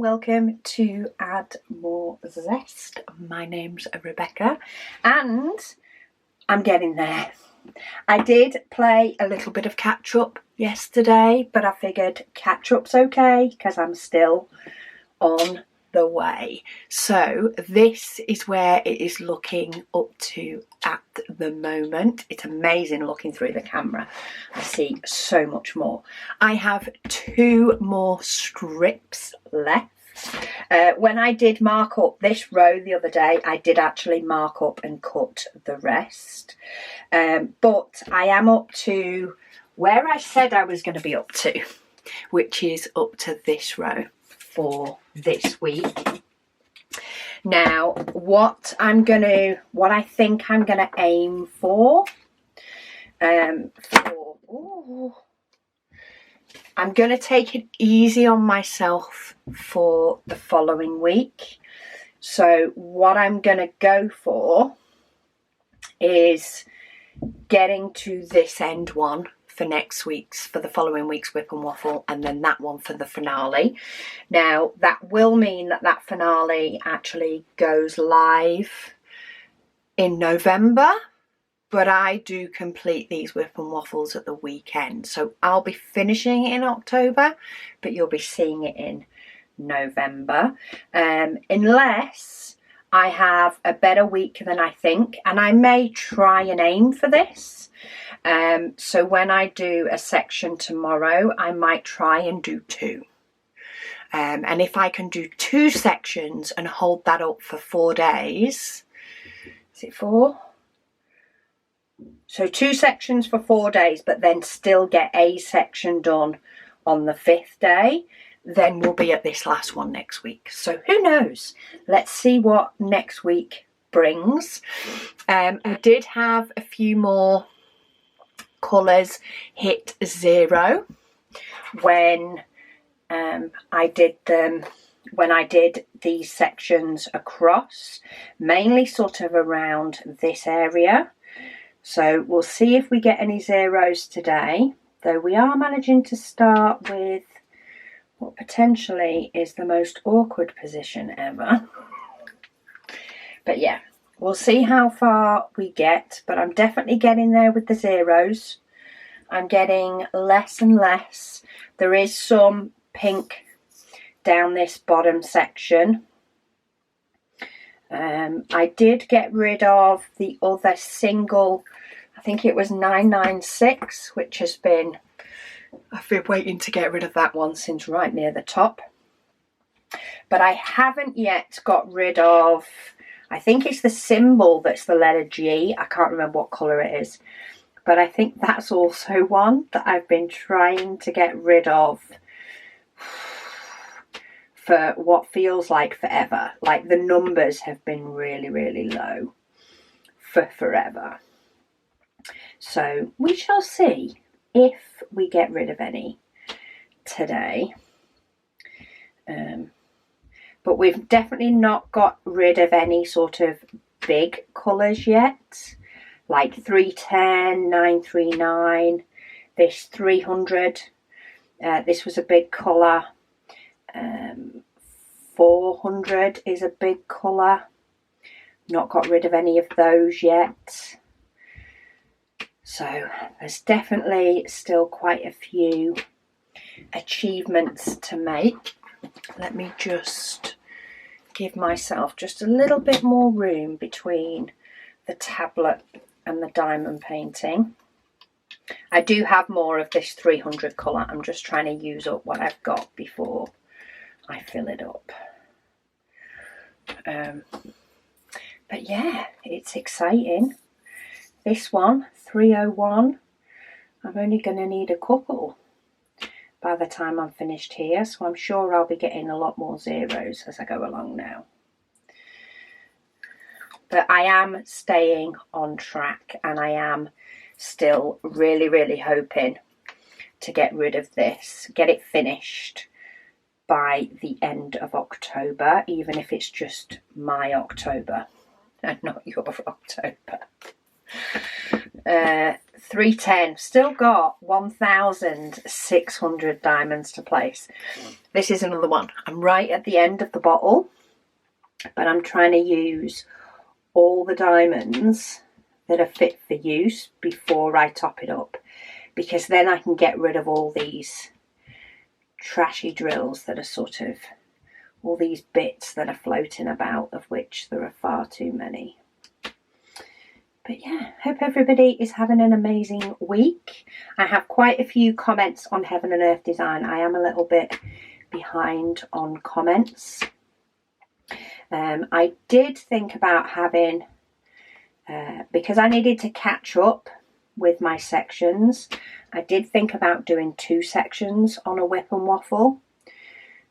welcome to Add More Zest. My name's Rebecca and I'm getting there. I did play a little bit of catch up yesterday, but I figured catch up's okay because I'm still on the way. So this is where it is looking up to at the moment. It's amazing looking through the camera. I see so much more. I have 2 more strips left. When I did mark up this row the other day, I did actually mark up and cut the rest. But I am up to where I said I was going to be up to, which is up to this row for this week. Now, what I think I'm gonna aim for, I'm gonna take it easy on myself for the following week. So what I'm gonna go for is getting to this end one for the following week's WIP and Waffle, and then that one for the finale. Now that will mean that finale actually goes live in November, but I do complete these WIP and Waffles at the weekend, so I'll be finishing it in October, but you'll be seeing it in November, unless I have a better week than I think, and I may try and aim for this. So when I do a section tomorrow, I might try and do 2. And if I can do 2 sections and hold that up for 4 days, is it 4? So 2 sections for 4 days, but then still get a section done on the 5th day, then we'll be at this last one next week. So who knows? Let's see what next week brings. I did have a few more colours hit 0 when I did these sections across, mainly sort of around this area. So we'll see if we get any 0s today, though we are managing to start with what potentially is the most awkward position ever. But yeah, we'll see how far we get, but I'm definitely getting there with the 0s. I'm getting less and less. There is some pink down this bottom section. I did get rid of the other single, I think it was 996, which I've been waiting to get rid of that one since right near the top. But I haven't yet got rid of, I think it's the symbol that's the letter G. I can't remember what colour it is. But I think that's also one that I've been trying to get rid of for what feels like forever. Like the numbers have been really, really low for forever. So we shall see if we get rid of any today. But we've definitely not got rid of any sort of big colours yet. Like 310, 939, this 300. This was a big colour. 400 is a big colour. Not got rid of any of those yet. So there's definitely still quite a few achievements to make. Let me just give myself just a little bit more room between the tablet and the diamond painting. I do have more of this 300 colour. I'm just trying to use up what I've got before I fill it up. But yeah, it's exciting. This one, 301, I'm only going to need a couple by the time I'm finished here, so I'm sure I'll be getting a lot more 0s as I go along now. But I am staying on track, and I am still really, really hoping to get rid of this, get it finished by the end of October, even if it's just my October and not your October. 310. Still got 1,600 diamonds to place. This is another one. I'm right at the end of the bottle, but I'm trying to use all the diamonds that are fit for use before I top it up, because then I can get rid of all these trashy drills that are sort of, all these bits that are floating about, of which there are far too many. But yeah, hope everybody is having an amazing week. I have quite a few comments on Heaven and Earth design. I am a little bit behind on comments. I did think about having, because I needed to catch up with my sections, I did think about doing 2 sections on a WIP and Waffle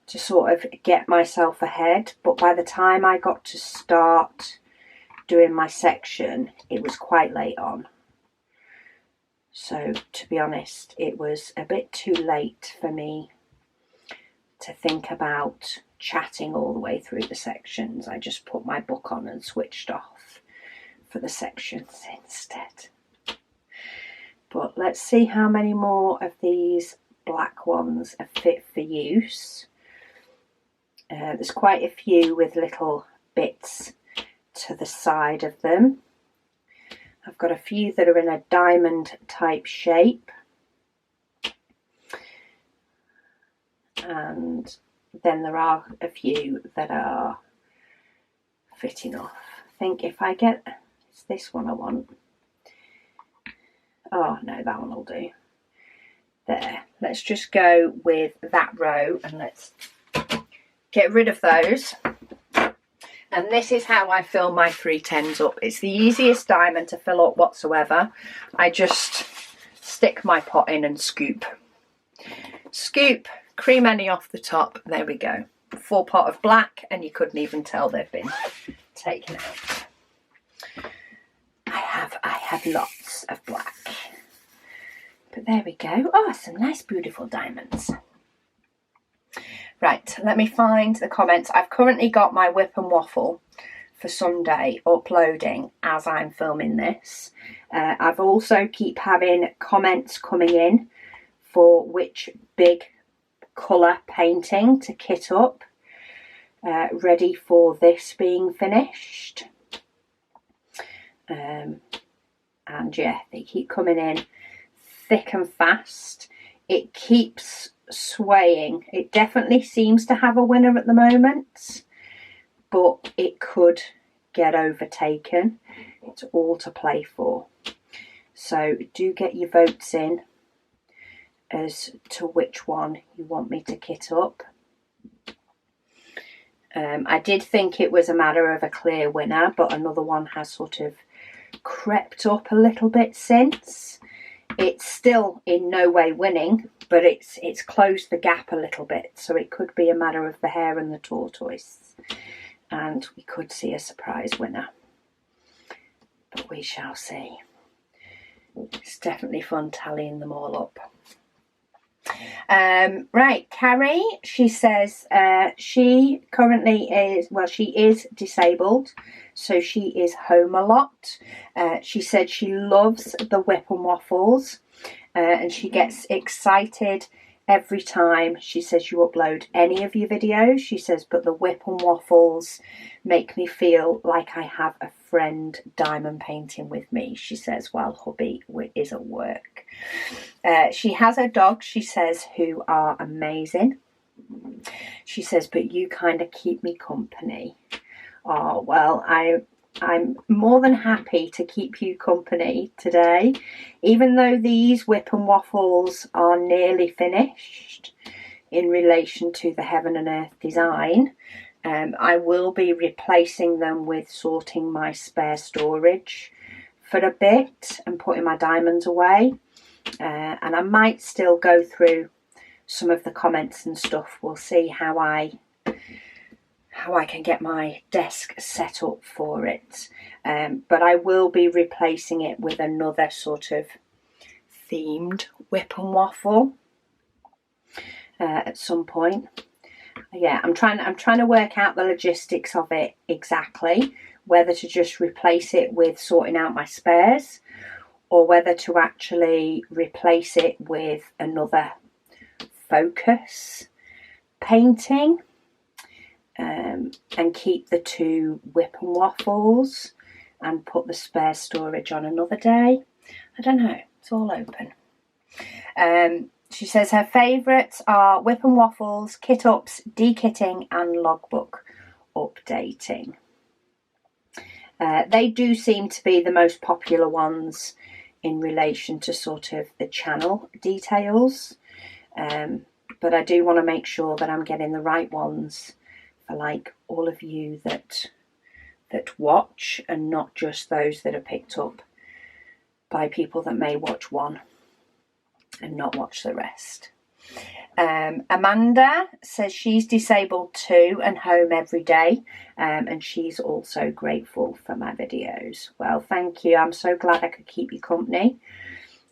to sort of get myself ahead. But by the time I got to start doing my section, it was quite late on. So to be honest, it was a bit too late for me to think about chatting all the way through the sections. I just put my book on and switched off for the sections instead. But let's see how many more of these black ones are fit for use. There's quite a few with little bits to the side of them. I've got a few that are in a diamond type shape, and then there are a few that are fitting off. I think if I get, it's this one I want. Oh no, that one will do. There, let's just go with that row and let's get rid of those. And this is how I fill my 310s up. It's the easiest diamond to fill up whatsoever. I just stick my pot in and scoop. Scoop, cream any off the top. There we go. Full pot of black, and you couldn't even tell they've been taken out. I have lots of black. But there we go. Oh, some nice beautiful diamonds. Right, let me find the comments. I've currently got my WIP and Waffle for Sunday uploading as I'm filming this. I've also keep having comments coming in for which big colour painting to kit up, ready for this being finished. And yeah, they keep coming in thick and fast. It keeps swaying. It definitely seems to have a winner at the moment, but it could get overtaken. It's all to play for. So do get your votes in as to which one you want me to kit up. I did think it was a matter of a clear winner, but another one has sort of crept up a little bit since. It's still in no way winning, but it's closed the gap a little bit, so it could be a matter of the hare and the tortoise, and we could see a surprise winner, but we shall see. It's definitely fun tallying them all up. Right, Carrie, she says she currently is, well, she is disabled, so she is home a lot. She said she loves the WIP and Waffles, and she gets excited every time she says you upload any of your videos. She says, but the WIP and Waffles make me feel like I have a friend diamond painting with me. She says, while hubby is at work. She has a dog, she says, who are amazing. She says, but you kind of keep me company. Oh, well, I'm more than happy to keep you company today. Even though these WIP and Waffles are nearly finished in relation to the Heaven and Earth design, I will be replacing them with sorting my spare storage for a bit and putting my diamonds away. And I might still go through some of the comments and stuff. We'll see how I can get my desk set up for it. But I will be replacing it with another sort of themed WIP and Waffle at some point. Yeah, I'm trying to work out the logistics of it exactly, whether to just replace it with sorting out my spares, or whether to actually replace it with another focus painting, and keep the 2 WIP and Waffles and put the spare storage on another day. I don't know, it's all open. She says her favourites are WIP and Waffles, kit ups, dekitting and logbook updating. They do seem to be the most popular ones in relation to sort of the channel details, but I do want to make sure that I'm getting the right ones for like all of you that watch, and not just those that are picked up by people that may watch one and not watch the rest. Amanda says she's disabled too and home every day, and she's also grateful for my videos. Well, thank you. I'm so glad I could keep you company.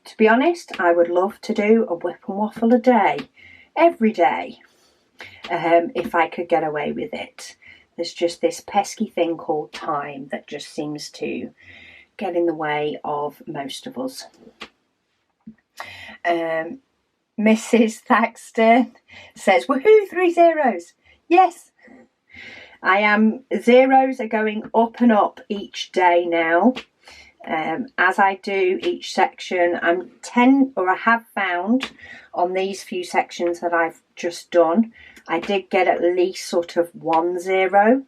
To be honest, I would love to do a WIP and Waffle a day, every day, if I could get away with it. There's just this pesky thing called time that just seems to get in the way of most of us. Mrs. Thaxton says, woohoo, 3 zeros. Yes, I am. Zeros are going up and up each day now. As I do each section, I have found on these few sections that I've just done, I did get at least sort of 1 0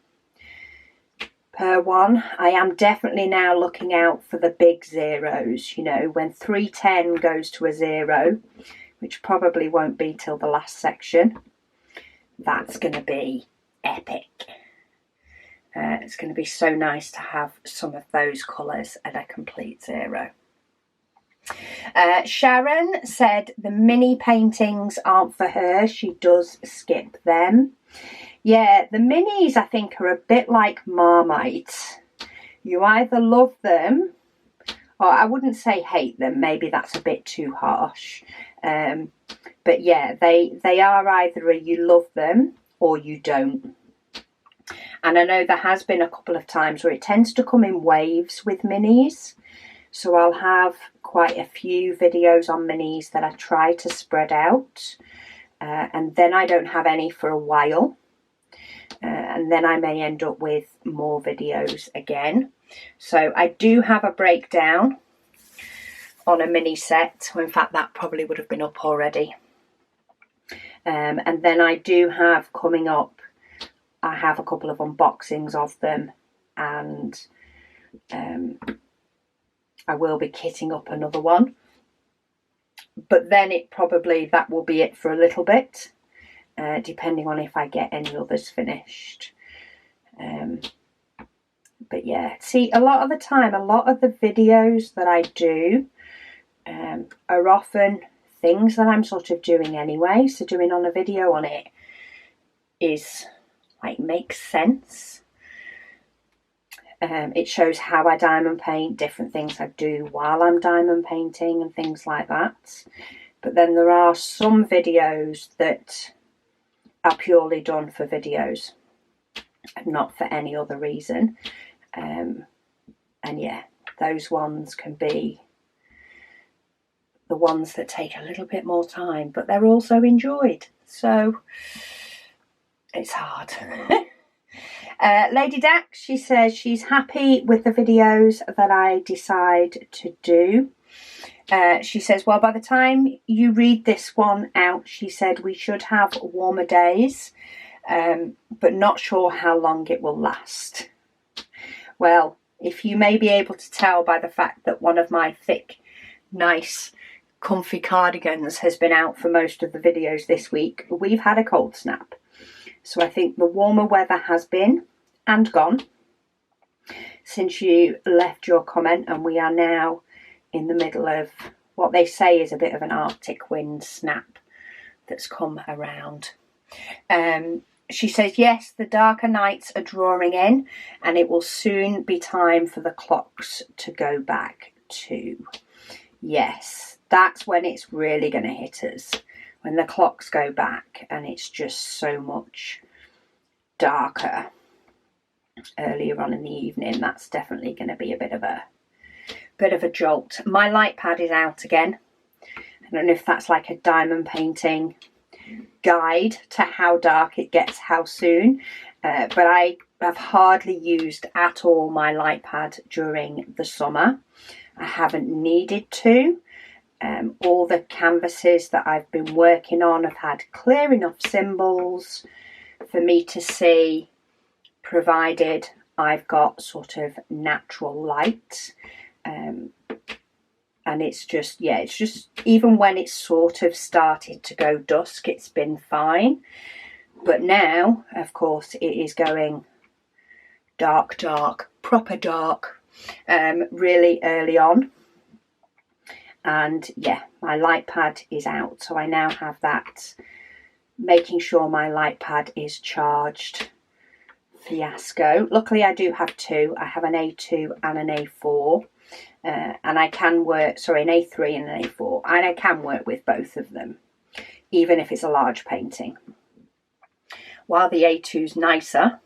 per one. I am definitely now looking out for the big zeros, you know, when 310 goes to a 0, which probably won't be till the last section. That's going to be epic. It's going to be so nice to have some of those colours at a complete 0. Sharon said the mini paintings aren't for her. She does skip them. Yeah, the minis I think are a bit like Marmite. You either love them, or I wouldn't say hate them, maybe that's a bit too harsh. But yeah, they are either you love them or you don't. And I know there has been a couple of times where it tends to come in waves with minis. So I'll have quite a few videos on minis that I try to spread out. And then I don't have any for a while. And then I may end up with more videos again. So I do have a breakdown on a mini set. In fact, that probably would have been up already. And then I do have coming up, I have a couple of unboxings of them, and I will be kitting up another one. But then that will be it for a little bit, depending on if I get any others finished. But yeah, see, a lot of the time, a lot of the videos that I do are often things that I'm sort of doing anyway. So doing on a video on it is like makes sense. It shows how I diamond paint, different things I do while I'm diamond painting and things like that. But then there are some videos that are purely done for videos and not for any other reason. And yeah, those ones can be the ones that take a little bit more time, but they're also enjoyed. So it's hard. Lady Dax, she says she's happy with the videos that I decide to do. She says, well, by the time you read this one out, she said we should have warmer days, but not sure how long it will last. Well, if you may be able to tell by the fact that one of my thick, nice, comfy cardigans has been out for most of the videos this week, we've had a cold snap. So I think the warmer weather has been and gone since you left your comment, and we are now in the middle of what they say is a bit of an Arctic wind snap that's come around. She says, yes, the darker nights are drawing in and it will soon be time for the clocks to go back to. Yes, that's when it's really going to hit us, when the clocks go back and it's just so much darker earlier on in the evening. That's definitely going to be a bit of bit of a jolt. My light pad is out again. I don't know if that's like a diamond painting guide to how dark it gets, how soon, but I have hardly used at all my light pad during the summer. I haven't needed to. All the canvases that I've been working on have had clear enough symbols for me to see, provided I've got sort of natural light. And it's just, yeah, it's just, even when it's sort of started to go dusk, it's been fine. But now, of course, it is going dark, dark, proper dark, really early on. And yeah, my light pad is out. So I now have that, making sure my light pad is charged fiasco. Luckily, I do have two. I have an A2 and an A4. And I can work, sorry, an A3 and an A4, and I can work with both of them, even if it's a large painting. While the A2 is nicer,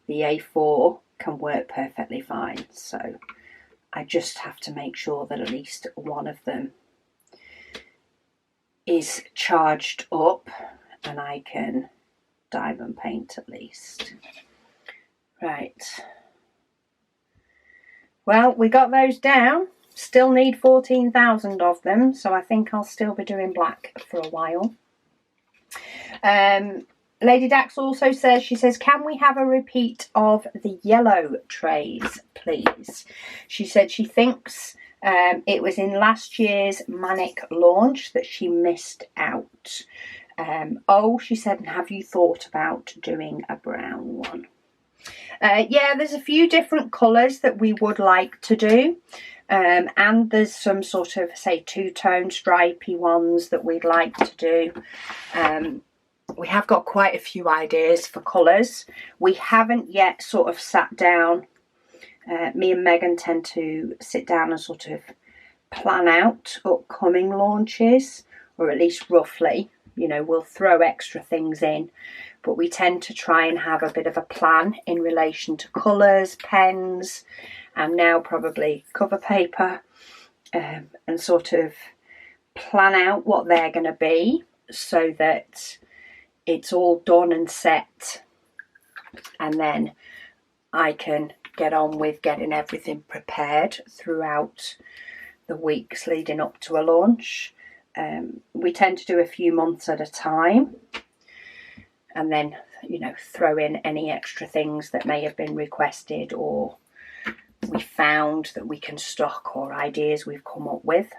the A4 can work perfectly fine. So I just have to make sure that at least one of them is charged up and I can diamond paint at least. Right. Well, we got those down. Still need 14,000 of them, so I think I'll still be doing black for a while. Lady Dax also says, she says, can we have a repeat of the yellow trays, please? She said she thinks it was in last year's Manic launch that she missed out. She said, have you thought about doing a brown one? Yeah, there's a few different colours that we would like to do, and there's some sort of, say, two-tone stripy ones that we'd like to do. We have got quite a few ideas for colours. We haven't yet sort of sat down. Me and Megan tend to sit down and sort of plan out upcoming launches, or at least roughly. You know, we'll throw extra things in, but we tend to try and have a bit of a plan in relation to colours, pens, and now probably cover paper, and sort of plan out what they're going to be so that it's all done and set, and then I can get on with getting everything prepared throughout the weeks leading up to a launch. We tend to do a few months at a time, and then, you know, throw in any extra things that may have been requested or we found that we can stock, or ideas we've come up with.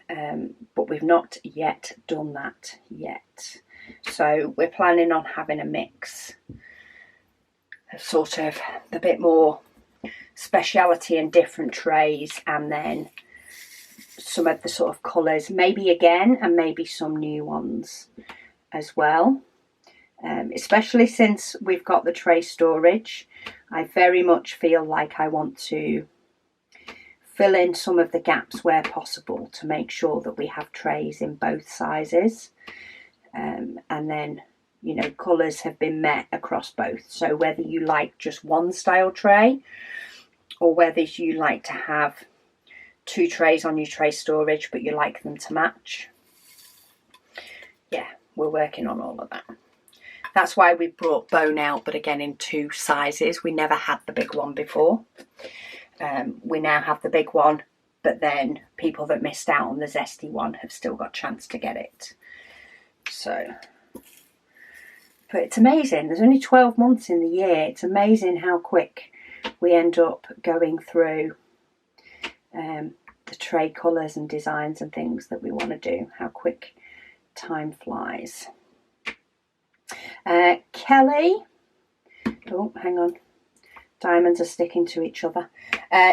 But we've not yet done that yet. So we're planning on having a mix of sort of a bit more speciality and different trays, and then some of the sort of colours, maybe again, and maybe some new ones as well. Especially since we've got the tray storage, I very much feel like I want to fill in some of the gaps where possible to make sure that we have trays in both sizes. And then, you know, colours have been met across both. So whether you like just one style tray, or whether you like to have two trays on your tray storage but you like them to match, yeah, we're working on all of that. That's why we brought Bone out, but again in two sizes. We never had the big one before. We now have the big one, but then people that missed out on the zesty one have still got a chance to get it. So, but it's amazing. There's only 12 months in the year. It's amazing how quick we end up going through the tray colours and designs and things that we want to do. How quick time flies. Kelly, oh, hang on. Diamonds are sticking to each other.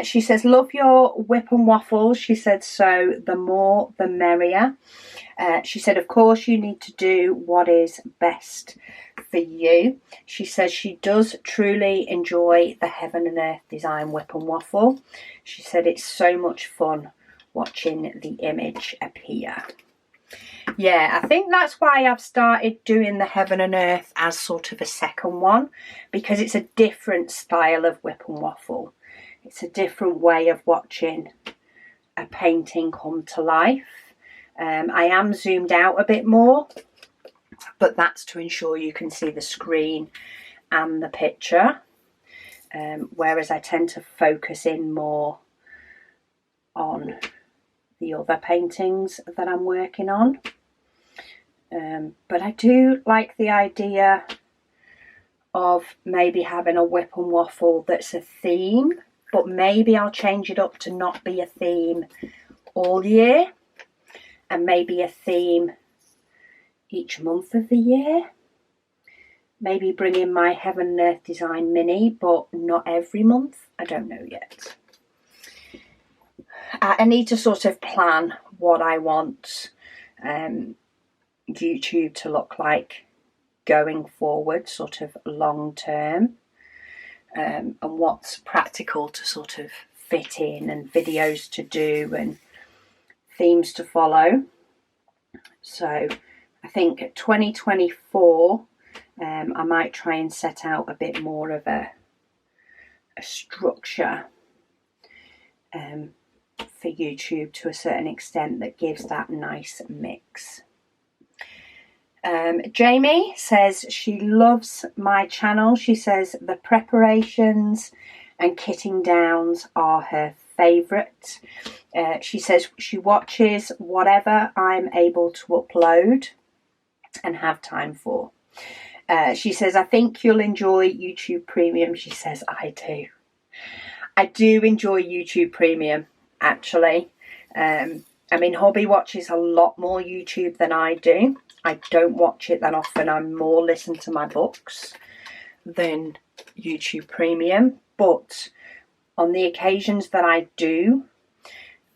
She says, love your whip and waffles. She said, so the more the merrier. She said, of course you need to do what is best for you. She says she does truly enjoy the Heaven and Earth design whip and waffle. She said it's so much fun watching the image appear. Yeah, I think that's why I've started doing the Heaven and Earth as sort of a second one, because it's a different style of whip and waffle. It's a different way of watching a painting come to life. I am zoomed out a bit more, but that's to ensure you can see the screen and the picture, whereas I tend to focus in more on the other paintings that I'm working on. But I do like the idea of maybe having a whip and waffle that's a theme, but maybe I'll change it up to not be a theme all year, and maybe a theme each month of the year. Maybe bring in my Heaven and Earth Design mini, but not every month. I don't know yet. I need to sort of plan what I want YouTube to look like going forward, sort of long term, and what's practical to sort of fit in, and videos to do, and themes to follow. So I think 2024 I might try and set out a bit more of a structure for YouTube to a certain extent that gives that nice mix. Jamie says she loves my channel. She says the preparations and kitting downs are her favourite. She says she watches whatever I'm able to upload and have time for. She says, I think you'll enjoy YouTube Premium. She says, I do. I do enjoy YouTube Premium, actually. I mean, hubby watches a lot more YouTube than I do. I don't watch it that often. I more listen to my books than YouTube Premium. But on the occasions that I do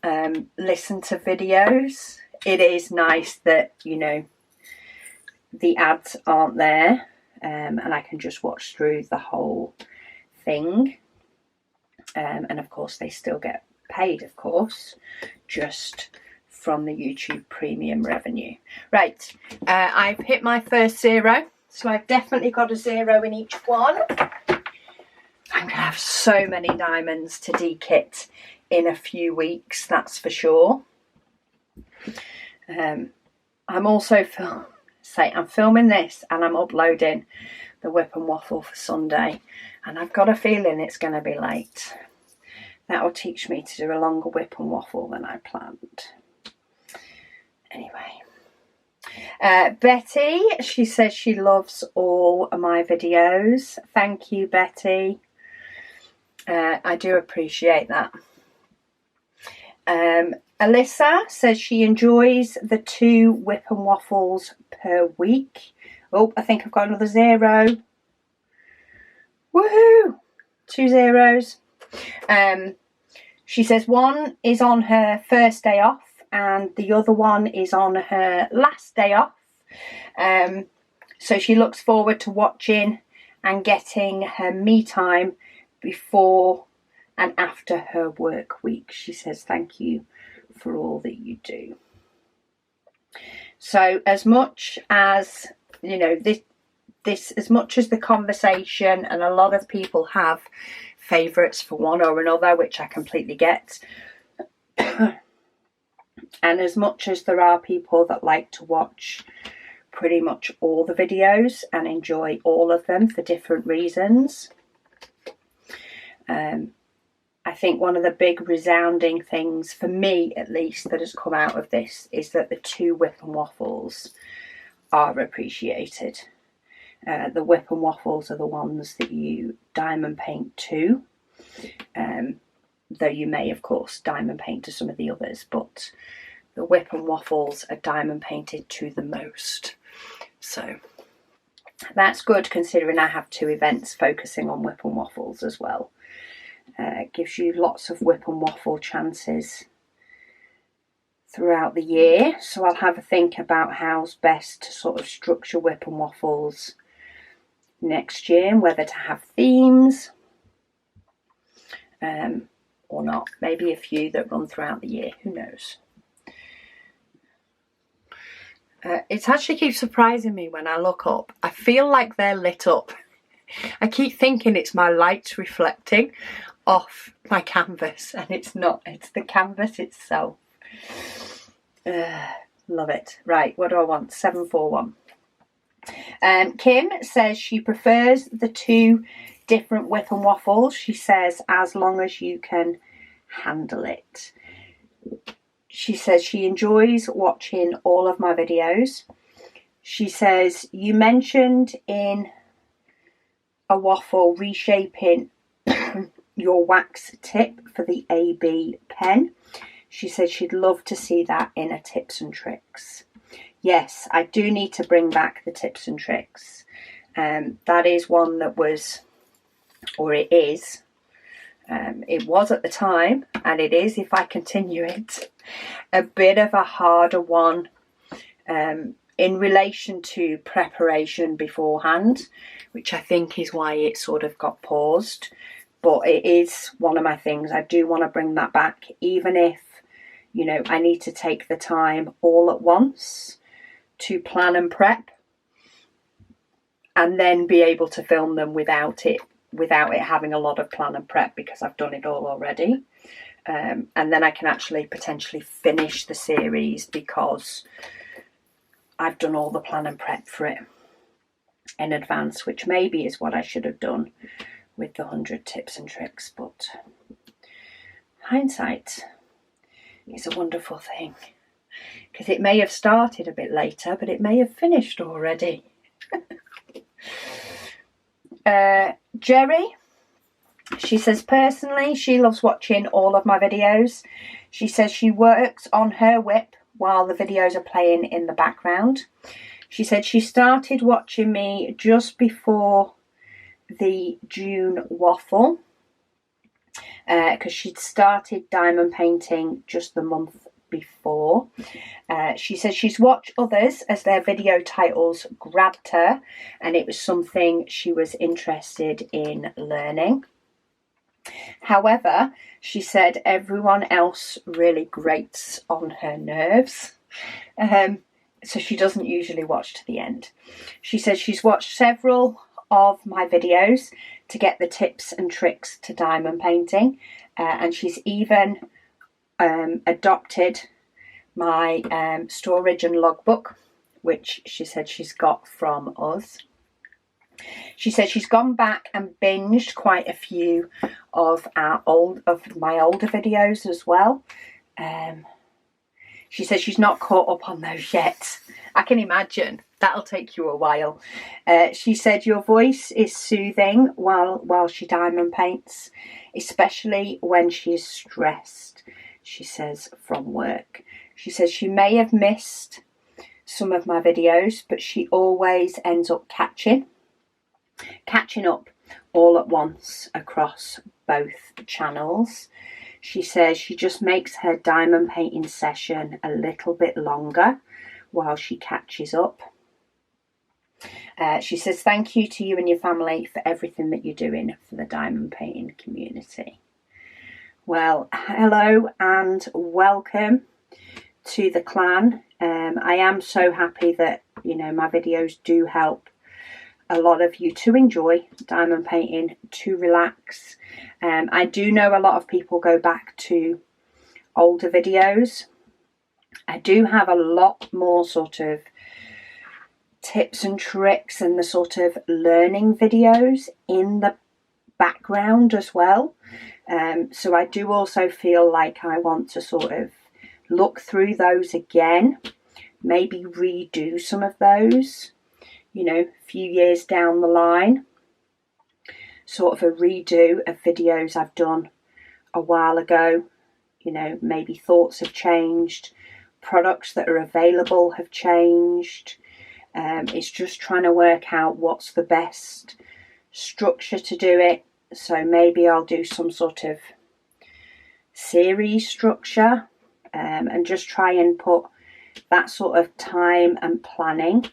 listen to videos, it is nice that, you know, the ads aren't there, and I can just watch through the whole thing. And of course, they still get paid, of course, just from the YouTube Premium revenue. Right, I've hit my first 0, so I've definitely got a 0 in each one. I'm going to have so many diamonds to dekit in a few weeks, that's for sure. I'm also I'm filming this and I'm uploading the Whip and Waffle for Sunday, and I've got a feeling it's going to be late. That will teach me to do a longer Whip and Waffle than I planned. Anyway, Betty, she says she loves all of my videos. Thank you, Betty. I do appreciate that. Alyssa says she enjoys the 2 Whip and Waffles per week. Oh, I think I've got another 0. Woohoo! 2 zeros. She says one is on her first day off and the other one is on her last day off. So she looks forward to watching and getting her me time before and after her work week. She says thank you for all that you do. So as much as, you know, this as much as the conversation, and a lot of people have favourites for one or another, which I completely get. And as much as there are people that like to watch pretty much all the videos and enjoy all of them for different reasons, I think one of the big resounding things, for me at least, that has come out of this is that the 2 Whip and Waffles are appreciated. The Whip and Waffles are the ones that you diamond paint to, though you may, of course, diamond paint to some of the others, but the Whip and Waffles are diamond painted to the most. So that's good, considering I have 2 events focusing on Whip and Waffles as well. It gives you lots of Whip and Waffle chances throughout the year, so I'll have a think about how's best to sort of structure Whip and Waffles next year, and whether to have themes or not. Maybe a few that run throughout the year, who knows. It actually keeps surprising me when I look up. I feel like they're lit up. I keep thinking it's my lights reflecting. off my canvas, and it's not, it's the canvas itself. Love it. Right, what do I want? 741. Kim says she prefers the 2 different WIP and waffles. She says as long as you can handle it. She says she enjoys watching all of my videos. She says you mentioned in a waffle reshaping your wax tip for the AB pen. She said she'd love to see that in a tips and tricks. Yes, I do need to bring back the tips and tricks. That is one that was, or it is, it was at the time, and it is if I continue it, a bit of a harder one in relation to preparation beforehand, which I think is why it sort of got paused. But it is one of my things. I do want to bring that back, even if, you know, I need to take the time all at once to plan and prep, and then be able to film them without it having a lot of plan and prep, because I've done it all already. And then I can actually potentially finish the series because I've done all the plan and prep for it in advance, which maybe is what I should have done with the 100 tips and tricks. But hindsight is a wonderful thing, because it may have started a bit later, but it may have finished already. Jerry, she says personally she loves watching all of my videos. She says she works on her WIP while the videos are playing in the background. She said she started watching me just before the June waffle, because she'd started diamond painting just the month before. She says she's watched others as their video titles grabbed her, and it was something she was interested in learning. However, she said everyone else really grates on her nerves, so she doesn't usually watch to the end. She says she's watched several of my videos to get the tips and tricks to diamond painting, and she's even adopted my storage and logbook, which she said she's got from us. She said she's gone back and binged quite a few of my older videos as well. She says she's not caught up on those yet. I can imagine that'll take you a while. She said your voice is soothing while she diamond paints, especially when she is stressed, she says, from work. She says she may have missed some of my videos, but she always ends up catching up all at once across both channels. She says she just makes her diamond painting session a little bit longer while she catches up. She says thank you to you and your family for everything that you're doing for the diamond painting community. Well, hello and welcome to the clan. I am so happy that, you know, my videos do help a lot of you to enjoy diamond painting, to relax. I do know a lot of people go back to older videos. I do have a lot more sort of tips and tricks and the sort of learning videos in the background as well. So I do also feel like I want to sort of look through those again, maybe redo some of those, you know, a few years down the line, sort of a redo of videos I've done a while ago. You know, maybe thoughts have changed, products that are available have changed. It's just trying to work out what's the best structure to do it. So maybe I'll do some sort of series structure, and just try and put that sort of time and planning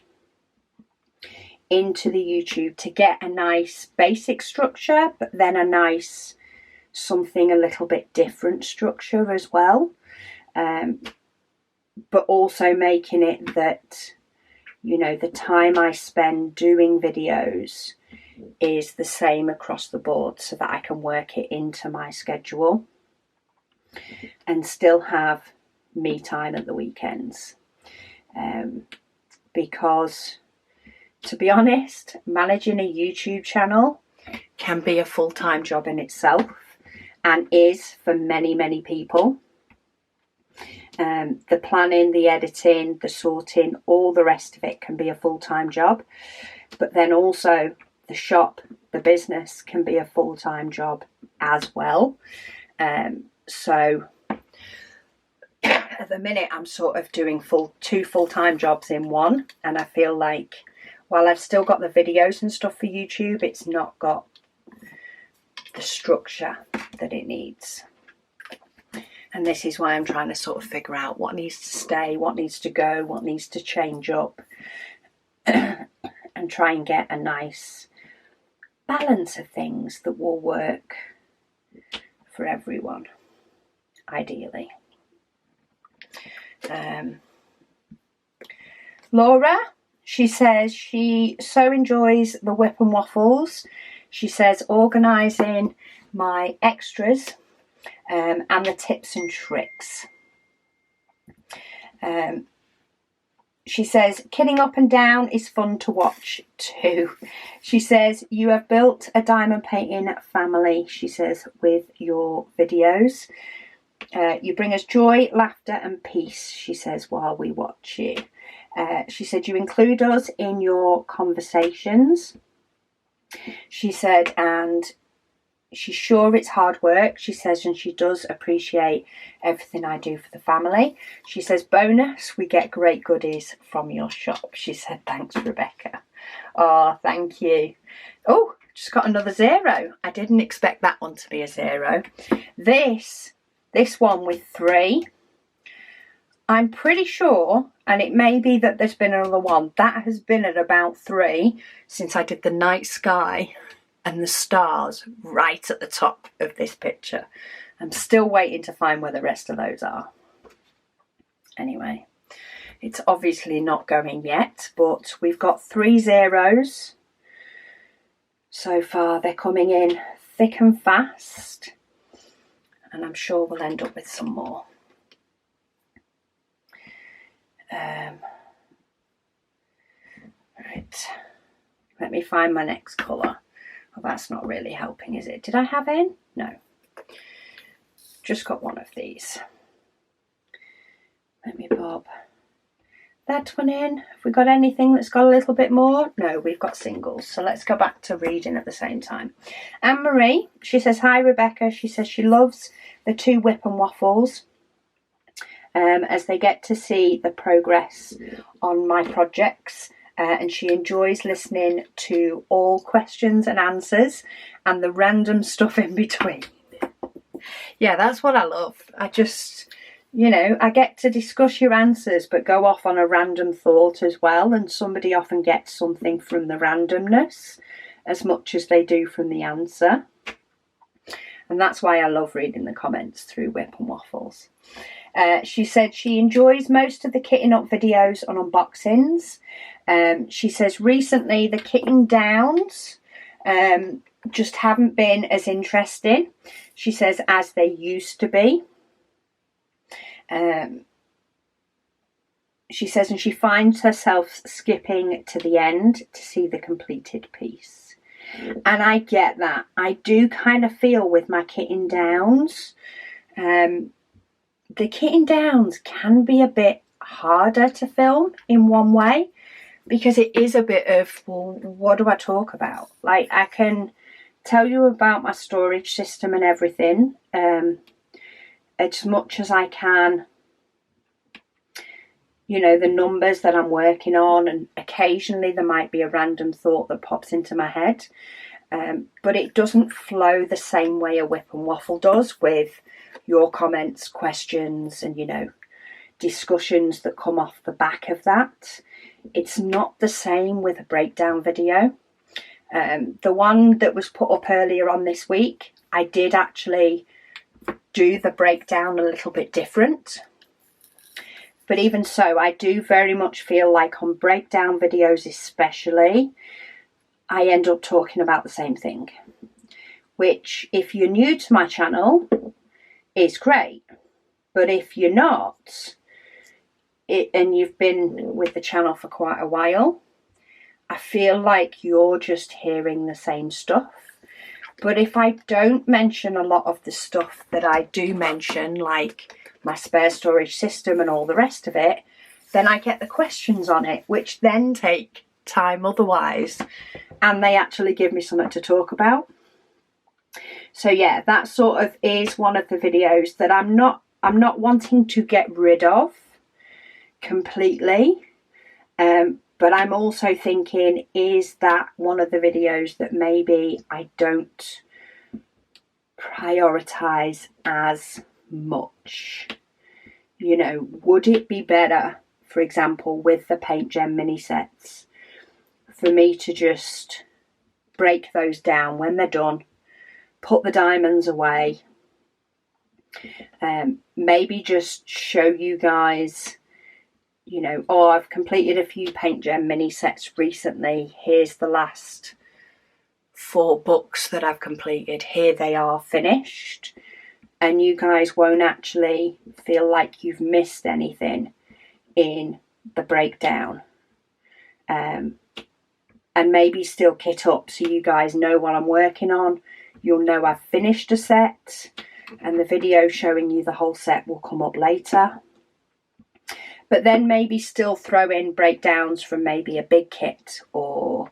into the YouTube to get a nice basic structure, but then a nice something a little bit different structure as well. But also making it that, you know, the time I spend doing videos is the same across the board so that I can work it into my schedule and still have me time at the weekends. Because, to be honest, managing a YouTube channel can be a full-time job in itself, and is for many, many people. The planning, the editing, the sorting, all the rest of it can be a full-time job. But then also the shop, the business can be a full-time job as well. So at the minute I'm sort of doing two full-time jobs in one, and I feel like while I've still got the videos and stuff for YouTube, it's not got the structure that it needs. And this is why I'm trying to sort of figure out what needs to stay, what needs to go, what needs to change up, and try and get a nice balance of things that will work for everyone, ideally. Laura, she says she so enjoys the WIP and Waffles. She says organising my extras and the tips and tricks. She says kitting up and down is fun to watch too. She says you have built a diamond painting family, she says, with your videos. You bring us joy, laughter and peace, she says, while we watch you. She said you include us in your conversations. She said, and she's sure it's hard work, she says, and she does appreciate everything I do for the family. She says, bonus, we get great goodies from your shop. She said, thanks, Rebecca. Oh, thank you. Oh, just got another 0. I didn't expect that one to be a 0. This one with 3, I'm pretty sure, and it may be that there's been another one, that has been at about 3 since I did the night sky and the stars right at the top of this picture. I'm still waiting to find where the rest of those are. Anyway, it's obviously not going yet, but we've got 3 zeros so far. They're coming in thick and fast, and I'm sure we'll end up with some more. Right, let me find my next colour. Well, that's not really helping, is it? Did I have in? No. Just got one of these. Let me pop that one in. Have we got anything that's got a little bit more? No, we've got singles. So let's go back to reading at the same time. Anne-Marie, she says, hi, Rebecca. She says she loves the 2 WIP and Waffles as they get to see the progress on my projects. And she enjoys listening to all questions and answers and the random stuff in between. Yeah, that's what I love. I just, you know, I get to discuss your answers but go off on a random thought as well, and somebody often gets something from the randomness as much as they do from the answer. And that's why I love reading the comments through WIP and Waffles. She said she enjoys most of the kitting up videos on unboxings. She says recently the kitting downs just haven't been as interesting, she says, as they used to be. She says, and she finds herself skipping to the end to see the completed piece. And I get that. I do kind of feel with my kitting downs, the kitting downs can be a bit harder to film in one way, because it is a bit of, well, what do I talk about? Like, I can tell you about my storage system and everything as much as I can, you know, the numbers that I'm working on, and occasionally there might be a random thought that pops into my head, but it doesn't flow the same way a WIP and Waffle does, with your comments, questions, and, you know, discussions that come off the back of that. It's not the same with a breakdown video. The one that was put up earlier on this week, I did actually do the breakdown a little bit different. But even so, I do very much feel like on breakdown videos especially, I end up talking about the same thing, which if you're new to my channel is great, but if you're not, and you've been with the channel for quite a while, I feel like you're just hearing the same stuff. But if I don't mention a lot of the stuff that I do mention, like my spare storage system and all the rest of it, then I get the questions on it, which then take time otherwise, and they actually give me something to talk about. So yeah, that sort of is one of the videos that I'm not wanting to get rid of completely, but I'm also thinking, is that one of the videos that maybe I don't prioritize as much? You know, would it be better, for example, with the paint gem mini sets, for me to just break those down when they're done, put the diamonds away, maybe just show you guys, you know, oh, I've completed a few paint gem mini sets recently, here's the last 4 books that I've completed, here they are finished, and you guys won't actually feel like you've missed anything in the breakdown, and maybe still kit up so you guys know what I'm working on. You'll know I've finished a set, and the video showing you the whole set will come up later. But then maybe still throw in breakdowns from maybe a big kit or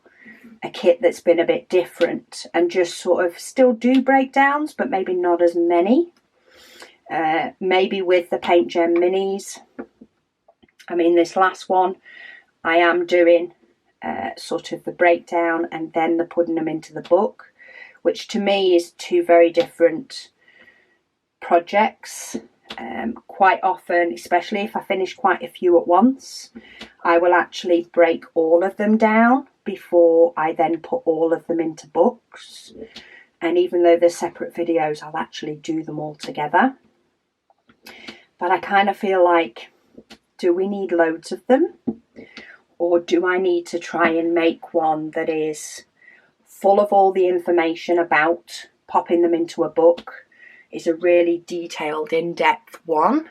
a kit that's been a bit different, and just sort of still do breakdowns, but maybe not as many. Maybe with the paint gem minis, I mean, this last one, I am doing sort of the breakdown and then the putting them into the book, which to me is 2 very different projects. Quite often, especially if I finish quite a few at once, I will actually break all of them down before I then put all of them into books. And even though they're separate videos, I'll actually do them all together. But I kind of feel like, do we need loads of them? Or do I need to try and make one that is full of all the information about popping them into a book, is a really detailed, in-depth one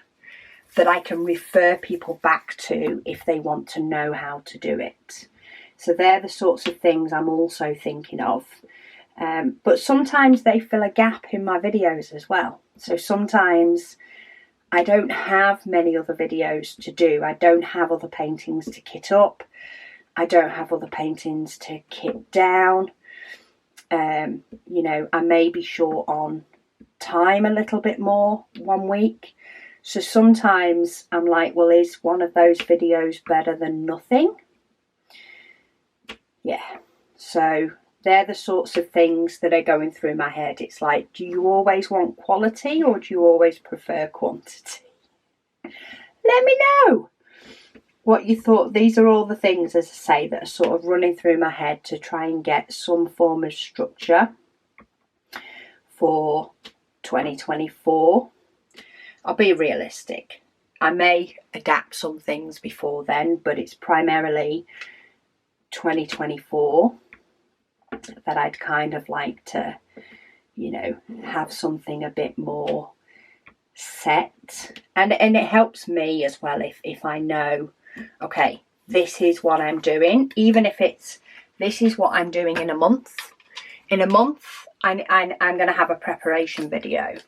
that I can refer people back to if they want to know how to do it. So they're the sorts of things I'm also thinking of. But sometimes they fill a gap in my videos as well. So sometimes I don't have many other videos to do. I don't have other paintings to kit up. I don't have other paintings to kit down. You know, I may be short on time a little bit more one week. So sometimes I'm like, well, is one of those videos better than nothing? Yeah. So they're the sorts of things that are going through my head. It's like, do you always want quality or do you always prefer quantity? Let me know what you thought. These are all the things, as I say, that are sort of running through my head to try and get some form of structure for 2024. I'll be realistic. I may adapt some things before then, but it's primarily 2024 that I'd kind of like to, you know, have something a bit more set. And it helps me as well if I know, okay, this is what I'm doing, even if it's, this is what I'm doing in a month. In a month, I'm going to have a preparation video.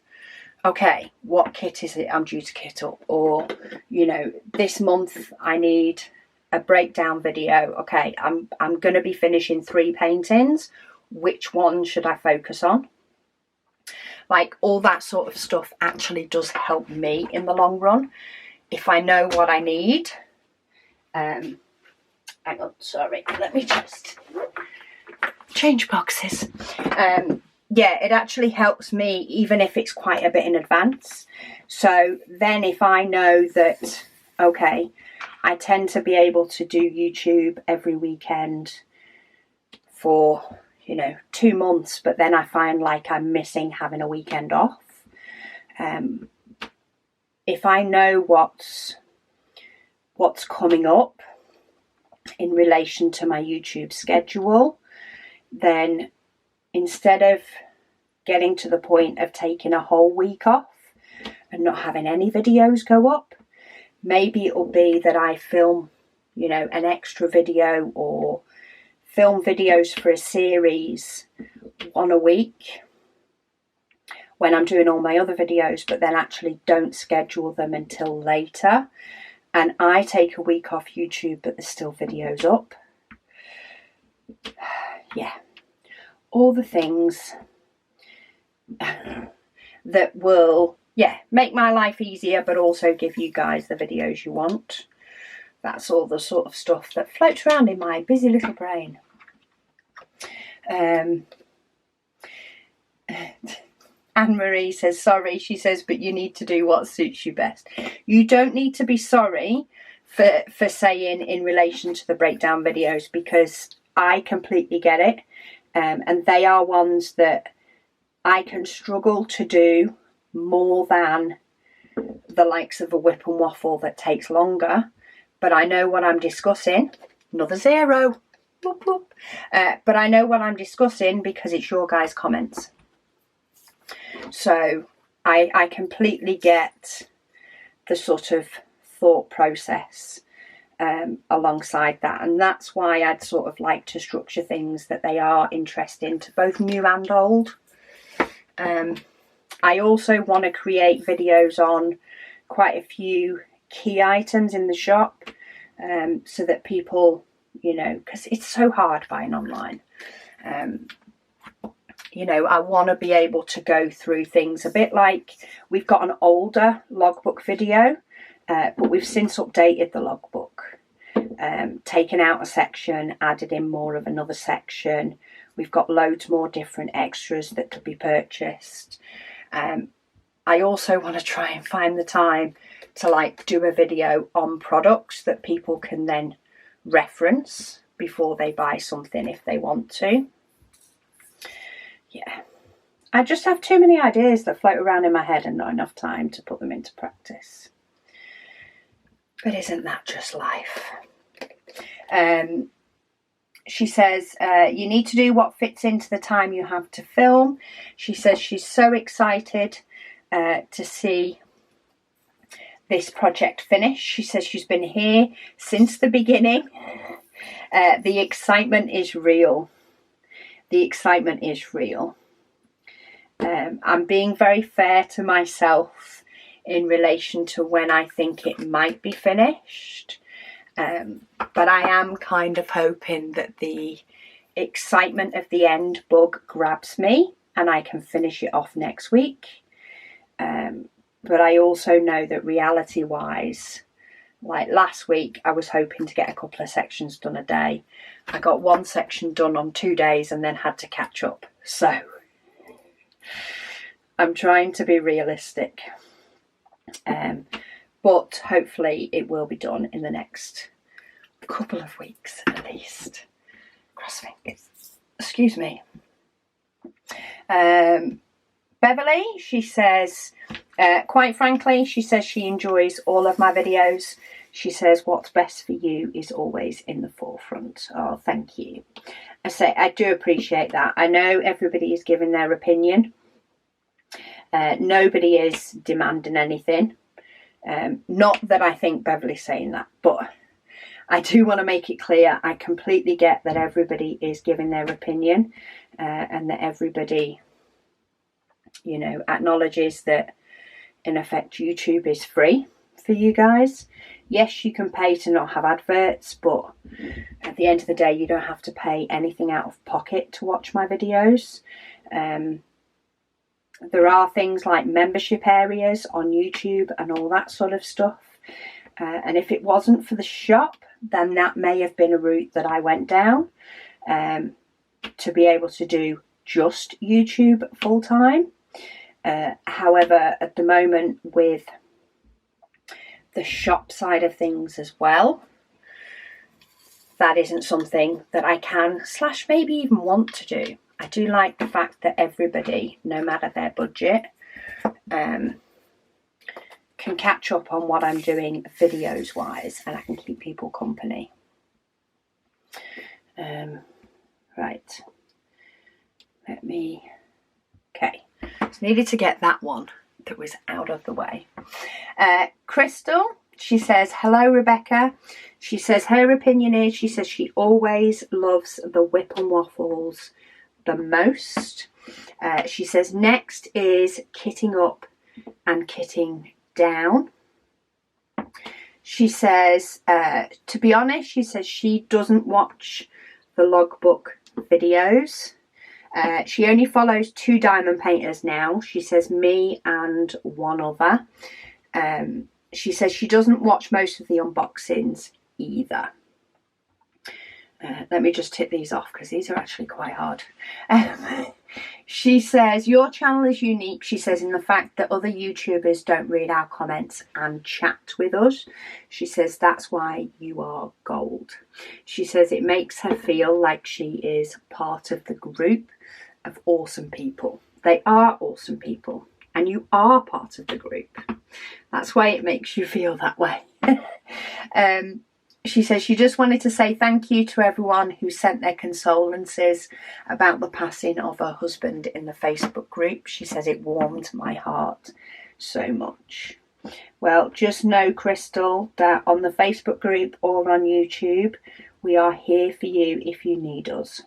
Okay, what kit is it I'm due to kit up? Or, you know, this month I need a breakdown video. Okay, I'm going to be finishing 3 paintings. Which one should I focus on? Like, all that sort of stuff actually does help me in the long run. If I know what I need. Hang on, sorry. Let me just change boxes. Yeah, it actually helps me even if it's quite a bit in advance. So then if I know that, okay, I tend to be able to do YouTube every weekend for, you know, 2 months, but then I find like I'm missing having a weekend off. If I know what's coming up in relation to my YouTube schedule, then instead of getting to the point of taking a whole week off and not having any videos go up, maybe it'll be that I film, you know, an extra video or film videos for a series, one a week when I'm doing all my other videos, but then actually don't schedule them until later. And I take a week off YouTube, but there's still videos up. Yeah. All the things that will, make my life easier, but also give you guys the videos you want. That's all the sort of stuff that floats around in my busy little brain. Anne-Marie says, sorry, she says, but you need to do what suits you best. You don't need to be sorry for saying in relation to the breakdown videos, because I completely get it. And they are ones that I can struggle to do more than the likes of a WIP and Waffle that takes longer. But I know what I'm discussing. Another 0. Whoop, whoop. But I know what I'm discussing because it's your guys' comments. So I completely get the sort of thought process alongside that. And that's why I'd sort of like to structure things that they are interesting to both new and old. I also want to create videos on quite a few key items in the shop so that people, you know, because it's so hard buying online. You know, I want to be able to go through things a bit like we've got an older logbook video, but we've since updated the logbook, taken out a section, added in more of another section. We've got loads more different extras that could be purchased. I also want to try and find the time to like do a video on products that people can then reference before they buy something if they want to. Yeah, I just have too many ideas that float around in my head and not enough time to put them into practice. But isn't that just life? She says, you need to do what fits into the time you have to film. She says she's so excited to see this project finish. She says she's been here since the beginning. The excitement is real. The excitement is real. I'm being very fair to myself in relation to when I think it might be finished. But I am kind of hoping that the excitement of the end bug grabs me and I can finish it off next week. But I also know that reality-wise, like last week, I was hoping to get a couple of sections done a day. I got one section done on 2 days and then had to catch up. So I'm trying to be realistic. But hopefully it will be done in the next couple of weeks at least. Cross fingers. Excuse me. Beverly, she says, quite frankly, she says she enjoys all of my videos. She says what's best for you is always in the forefront. Oh, thank you. I do appreciate that. I know everybody is giving their opinion. Nobody is demanding anything. Not that I think Beverly's saying that, but I do want to make it clear I completely get that everybody is giving their opinion and that everybody, you know, acknowledges that in effect YouTube is free for you guys. Yes, you can pay to not have adverts, but at the end of the day you don't have to pay anything out of pocket to watch my videos. There are things like membership areas on YouTube and all that sort of stuff. And if it wasn't for the shop, then that may have been a route that I went down to be able to do just YouTube full time. However, at the moment with the shop side of things as well, that isn't something that I can / maybe even want to do. I do like the fact that everybody, no matter their budget, can catch up on what I'm doing videos wise, and I can keep people company. Right. Okay, just needed to get that one that was out of the way. Crystal, she says, hello Rebecca. She says her opinion is, she says she always loves the WIP and Waffles the most. She says next is kitting up and kitting down. She says, to be honest, she says she doesn't watch the logbook videos. She only follows 2 diamond painters now. She says me and one other. She says she doesn't watch most of the unboxings either. Let me just tip these off because these are actually quite hard. She says your channel is unique. She says in the fact that other YouTubers don't read our comments and chat with us. She says that's why you are gold. She says it makes her feel like she is part of the group of awesome people. They are awesome people and you are part of the group. That's why it makes you feel that way. She says she just wanted to say thank you to everyone who sent their condolences about the passing of her husband in the Facebook group. She says it warmed my heart so much. Well, just know, Crystal, that on the Facebook group or on YouTube, we are here for you if you need us.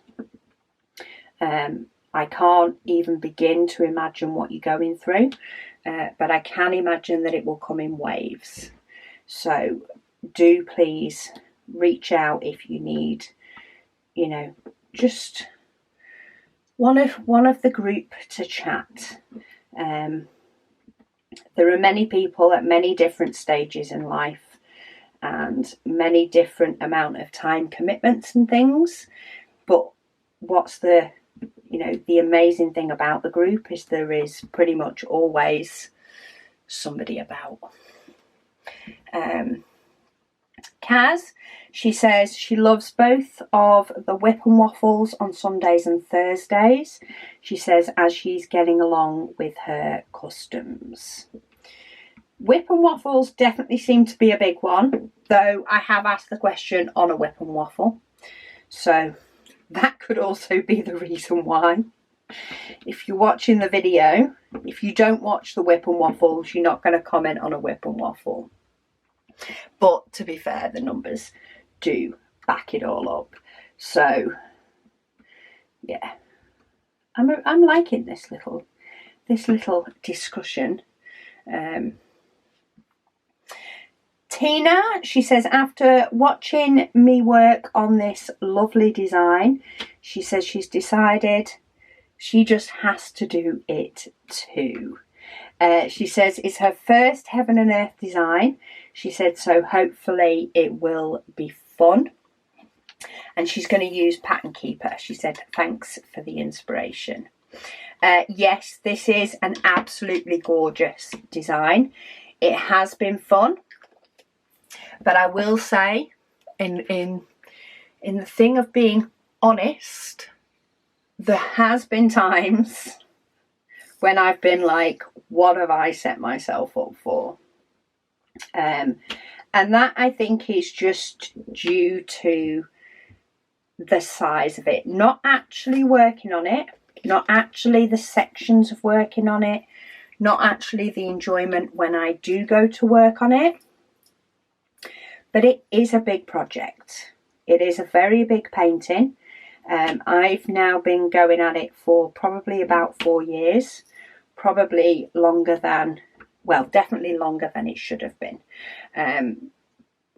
I can't even begin to imagine what you're going through, but I can imagine that it will come in waves. So do please reach out if you need, you know, just one of the group to chat. There are many people at many different stages in life and many different amount of time commitments and things, but what's the amazing thing about the group is there is pretty much always somebody about. Kaz, she says she loves both of the WIP and Waffles on Sundays and Thursdays. She says as she's getting along with her customs. WIP and Waffles definitely seem to be a big one, though I have asked the question on a WIP and Waffle. So that could also be the reason why. If you're watching the video, if you don't watch the WIP and Waffles, you're not going to comment on a WIP and Waffle. But to be fair, the numbers do back it all up. So yeah, I'm liking this little discussion. Tina, she says after watching me work on this lovely design, she says she's decided she just has to do it too. She says it's her first Heaven and Earth design. She said so hopefully it will be fun. And she's going to use Pattern Keeper. She said thanks for the inspiration. Yes, this is an absolutely gorgeous design. It has been fun. But I will say, in the thing of being honest, there has been times when I've been like, what have I set myself up for? And that I think is just due to the size of it. Not actually working on it, not actually the sections of working on it, not actually the enjoyment when I do go to work on it. But it is a big project. It is a very big painting. I've now been going at it for probably about 4 years. Probably longer than, well, definitely longer than it should have been.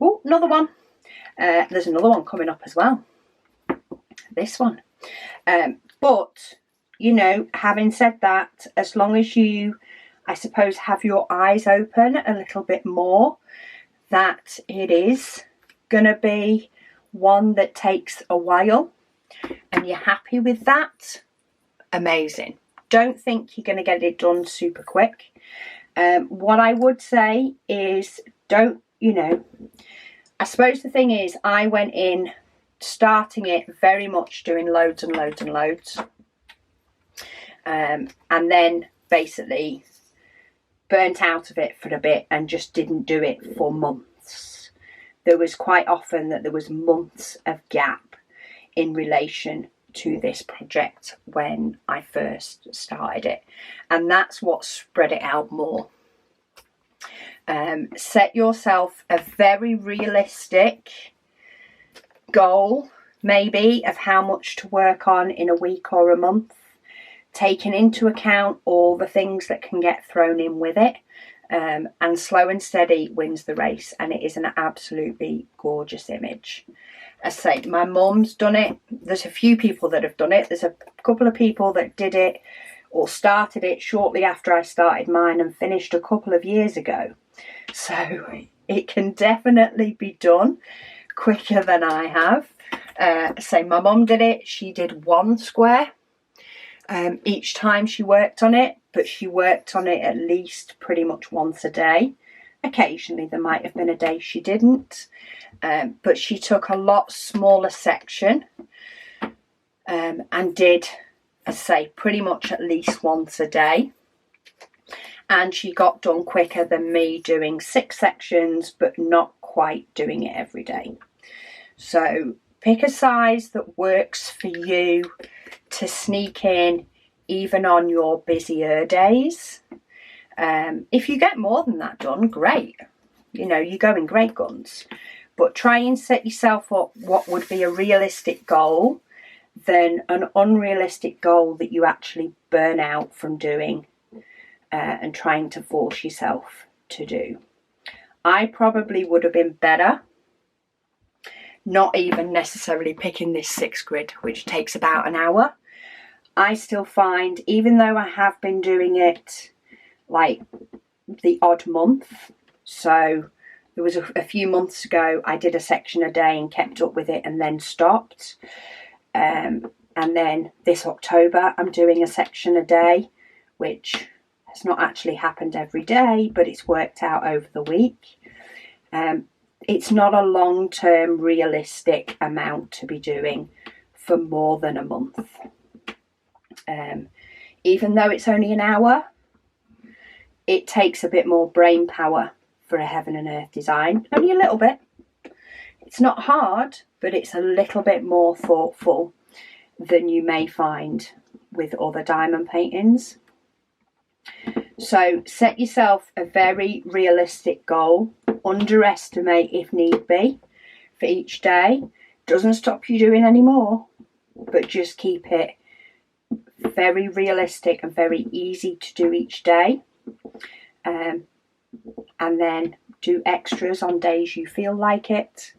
Oh, another one. There's another one coming up as well. This one. But, you know, having said that, as long as you, I suppose, have your eyes open a little bit more, that it is going to be one that takes a while and you're happy with that, amazing. Don't think you're going to get it done super quick. What I would say is don't, you know, I suppose the thing is I went in starting it very much doing loads and loads and loads. And then basically burnt out of it for a bit and just didn't do it for months. There was quite often that there was months of gap in relation to this project when I first started it, and that's what spread it out more. Set yourself a very realistic goal, maybe, of how much to work on in a week or a month, taking into account all the things that can get thrown in with it. And slow and steady wins the race, and it is an absolutely gorgeous image. As I say, my mum's done it. There's a few people that have done it. There's a couple of people that did it or started it shortly after I started mine and finished a couple of years ago. So it can definitely be done quicker than I have. So my mum did it. She did 1 square each time she worked on it, but she worked on it at least pretty much once a day. Occasionally there might have been a day she didn't, but she took a lot smaller section and did, as I say, pretty much at least once a day. And she got done quicker than me doing 6 sections, but not quite doing it every day. So pick a size that works for you to sneak in even on your busier days. If you get more than that done, great. You know, you're going great guns. But try and set yourself up what would be a realistic goal than an unrealistic goal that you actually burn out from doing and trying to force yourself to do. I probably would have been better not even necessarily picking this 6 grid, which takes about an hour. I still find, even though I have been doing it like the odd month, so there was a few months ago I did a section a day and kept up with it and then stopped. And then this October I'm doing a section a day, which has not actually happened every day, but it's worked out over the week. It's not a long-term realistic amount to be doing for more than a month. Even though it's only an hour, it takes a bit more brain power for a heaven and earth design. Only a little bit. It's not hard, but it's a little bit more thoughtful than you may find with other diamond paintings. So set yourself a very realistic goal. Underestimate if need be for each day. Doesn't stop you doing any more, but just keep it very realistic and very easy to do each day. And then do extras on days you feel like it,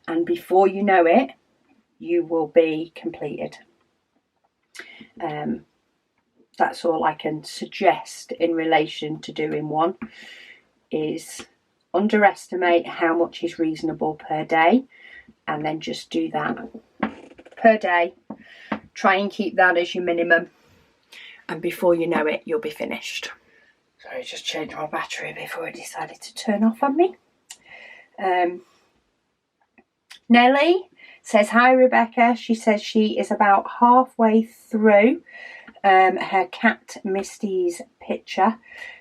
and before you know it, you will be completed. That's all I can suggest in relation to doing one, is underestimate how much is reasonable per day, and then just do that per day. Try and keep that as your minimum, and before you know it, you'll be finished. Sorry, just changed my battery before it decided to turn off on me. Nellie says, hi Rebecca. She says she is about halfway through her cat Misty's picture.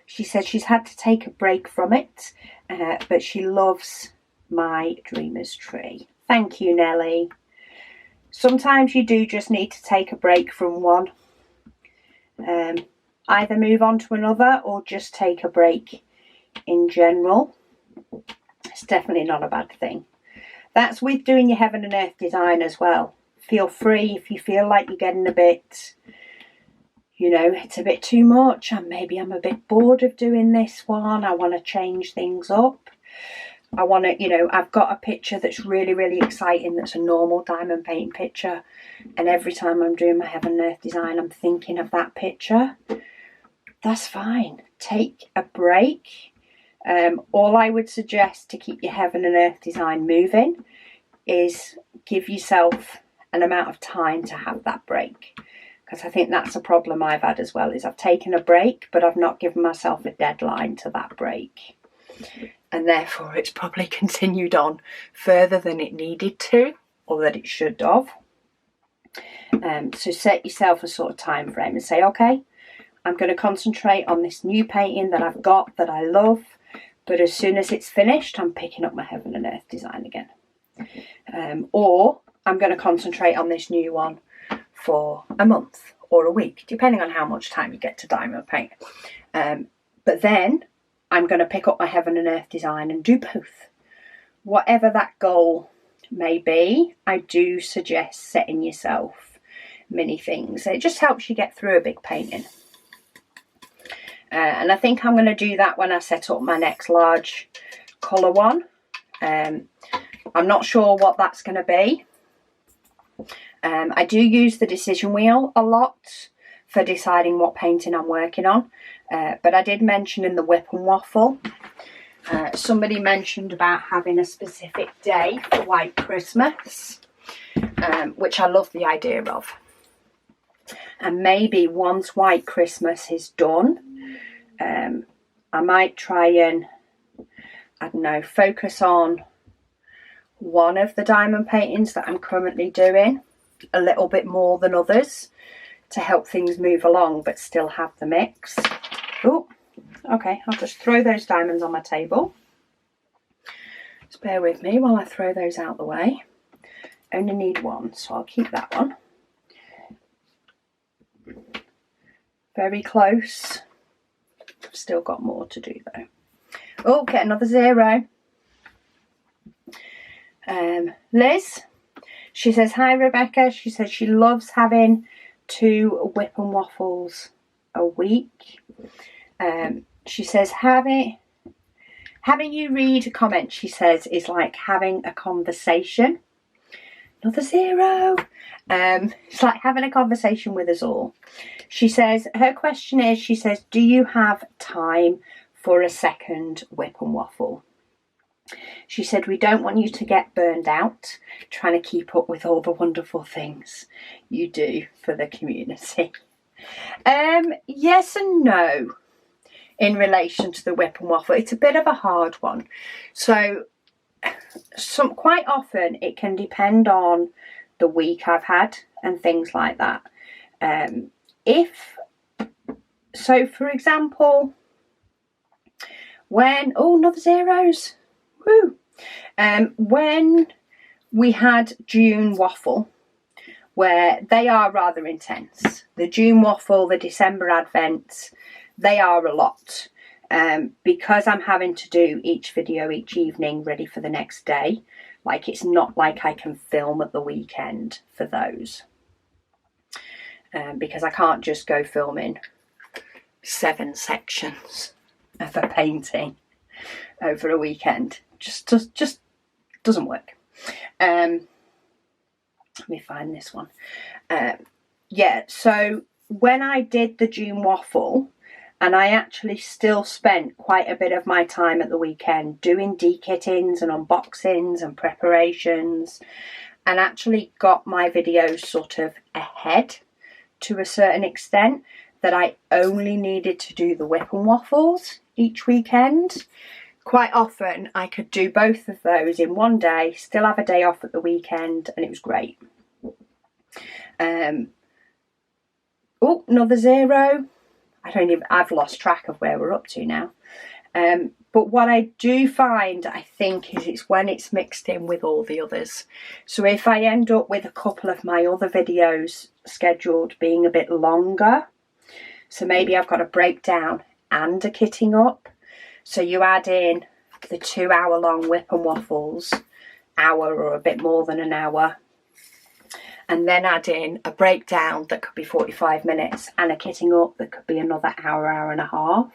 She said she's had to take a break from it, but she loves my dreamer's tree. Thank you, Nellie. Sometimes you do just need to take a break from one. Either move on to another or just take a break in general. It's definitely not a bad thing. That's with doing your heaven and earth design as well. Feel free if you feel like you're getting a bit, you know, it's a bit too much, and maybe I'm a bit bored of doing this one. I want to change things up. I want to, you know, I've got a picture that's really, really exciting that's a normal diamond painting picture, and every time I'm doing my heaven and earth design I'm thinking of that picture. That's fine. Take a break. All I would suggest to keep your heaven and earth design moving is give yourself an amount of time to have that break, because I think that's a problem I've had as well, is I've taken a break but I've not given myself a deadline to that break, and therefore it's probably continued on further than it needed to, or that it should have. So set yourself a sort of time frame and say, okay, I'm going to concentrate on this new painting that I've got that I love, but as soon as it's finished I'm picking up my heaven and earth design again. Or I'm going to concentrate on this new one for a month or a week, depending on how much time you get to diamond paint. But then I'm going to pick up my Heaven and Earth design and do both. Whatever that goal may be, I do suggest setting yourself mini things. It just helps you get through a big painting. And I think I'm going to do that when I set up my next large colour one. I'm not sure what that's going to be. I do use the decision wheel a lot for deciding what painting I'm working on. But I did mention in the WIP and Waffle, somebody mentioned about having a specific day for White Christmas, which I love the idea of. And maybe once White Christmas is done, I might try and, I don't know, focus on one of the diamond paintings that I'm currently doing a little bit more than others to help things move along but still have the mix. Oh, okay, I'll just throw those diamonds on my table. Just bear with me while I throw those out the way. Only need one, so I'll keep that one. Very close. I've still got more to do though. Oh, get another 0. Liz, she says, hi Rebecca. She says she loves having 2 WIP and Waffles a week. She says having you read a comment, she says, is like having a conversation. Another 0. It's like having a conversation with us all. She says her question is, she says, do you have time for a second WIP and Waffle? She said, we don't want you to get burned out trying to keep up with all the wonderful things you do for the community. Yes and no in relation to the WIP and Waffle. It's a bit of a hard one. So quite often it can depend on the week I've had and things like that. So for example, when, oh, another 0s. Woo. When we had June Waffle, where they are rather intense. The June Waffle, the December Advents, they are a lot. Because I'm having to do each video each evening ready for the next day. Like, it's not like I can film at the weekend for those. Because I can't just go filming 7 sections of a painting over a weekend. Just doesn't work. Let me find this one. Yeah, so when I did the June Waffle, and I actually still spent quite a bit of my time at the weekend doing dekittings and unboxings and preparations, and actually got my videos sort of ahead to a certain extent, that I only needed to do the WIP and Waffles each weekend. Quite often I could do both of those in one day, still have a day off at the weekend, and it was great. Oh, another 0. I've lost track of where we're up to now. But what I do find, I think, is it's when it's mixed in with all the others. So if I end up with a couple of my other videos scheduled being a bit longer, so maybe I've got a breakdown and a kitting up. So you add in the 2-hour-long WIP and Waffles, hour or a bit more than an hour, and then add in a breakdown that could be 45 minutes and a kitting up that could be another hour, hour and a half.